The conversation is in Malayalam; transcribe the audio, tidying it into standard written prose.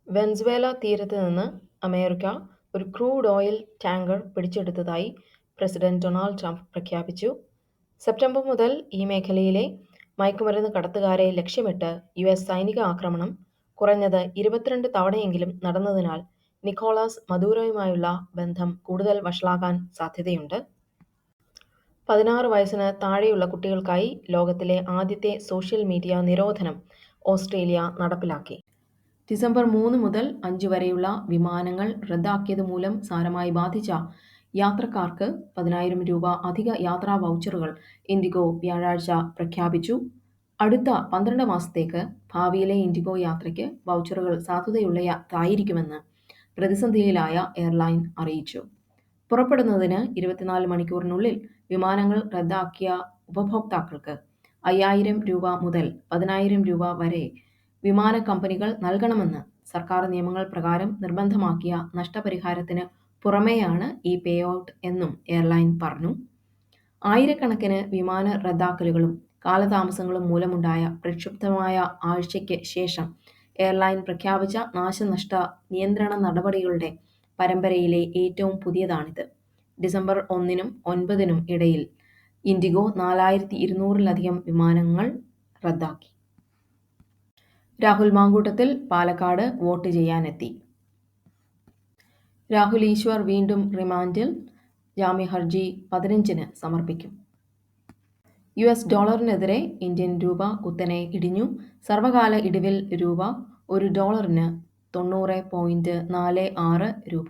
വെനസ്വേല തീരത്ത് നിന്ന് അമേരിക്ക ഒരു ക്രൂഡ് ഓയിൽ ടാങ്കർ പിടിച്ചെടുത്തതായി പ്രസിഡന്റ് ഡൊണാൾഡ് ട്രംപ് പ്രഖ്യാപിച്ചു. സെപ്റ്റംബർ മുതൽ ഈ മേഖലയിലെ മയക്കുമരുന്ന് കടത്തുകാരെ ലക്ഷ്യമിട്ട് യുഎസ് സൈനിക ആക്രമണം കുറഞ്ഞത് 22 തവണയെങ്കിലും നടന്നതിനാൽ നിക്കോളാസ് മദൂറോയുമായുള്ള ബന്ധം കൂടുതൽ വഷളാകാൻ സാധ്യതയുണ്ട്. 16 വയസ്സിന് താഴെയുള്ള കുട്ടികൾക്കായി ലോകത്തിലെ ആദ്യത്തെ സോഷ്യൽ മീഡിയ നിരോധനം ഓസ്ട്രേലിയ നടപ്പിലാക്കി. ഡിസംബർ 3 മുതൽ 5 വരെയുള്ള വിമാനങ്ങൾ റദ്ദാക്കിയതുമൂലം സാരമായി ബാധിച്ച യാത്രക്കാർക്ക് 10,000 രൂപ അധിക യാത്രാ വൗച്ചറുകൾ ഇൻഡിഗോ വ്യാഴാഴ്ച പ്രഖ്യാപിച്ചു. അടുത്ത 12 മാസത്തേക്ക് ഭാവിയിലെ ഇൻഡിഗോ യാത്രയ്ക്ക് വൗച്ചറുകൾ സാധുതയുള്ളതായിരിക്കുമെന്ന് പ്രതിസന്ധിയിലായ എയർലൈൻ അറിയിച്ചു. പുറപ്പെടുന്നതിന് 24 മണിക്കൂറിനുള്ളിൽ വിമാനങ്ങൾ റദ്ദാക്കിയ ഉപഭോക്താക്കൾക്ക് 5,000 രൂപ മുതൽ 10,000 രൂപ വരെ വിമാന കമ്പനികൾ നൽകണമെന്ന് സർക്കാർ നിയമങ്ങൾ പ്രകാരം നിർബന്ധമാക്കിയ നഷ്ടപരിഹാരത്തിന് പുറമെയാണ് ഈ പേ ഔട്ട് എന്നും എയർലൈൻ പറഞ്ഞു. ആയിരക്കണക്കിന് വിമാന റദ്ദാക്കലുകളും കാലതാമസങ്ങളും മൂലമുണ്ടായ പ്രക്ഷുബ്ധമായ ആഴ്ചയ്ക്ക് ശേഷം എയർലൈൻ പ്രഖ്യാപിച്ച നാശനഷ്ട നിയന്ത്രണ നടപടികളുടെ പരമ്പരയിലെ ഏറ്റവും പുതിയതാണിത്. ഡിസംബർ 1-നും 9-നും ഇടയിൽ ഇൻഡിഗോ 4,200-ലധികം വിമാനങ്ങൾ റദ്ദാക്കി. രാഹുൽ മാങ്കൂട്ടത്തിൽ പാലക്കാട് വോട്ട് ചെയ്യാനെത്തി. രാഹുൽ ഈശ്വർ വീണ്ടും റിമാൻഡിൽ. ജാമ്യഹർജി 15-ന് സമർപ്പിക്കും. യുഎസ് ഡോളറിനെതിരെ ഇന്ത്യൻ രൂപ കുത്തനെ ഇടിഞ്ഞു. സർവകാല ഇടിവിൽ രൂപ ഒരു ഡോളറിന് 90.46 രൂപ.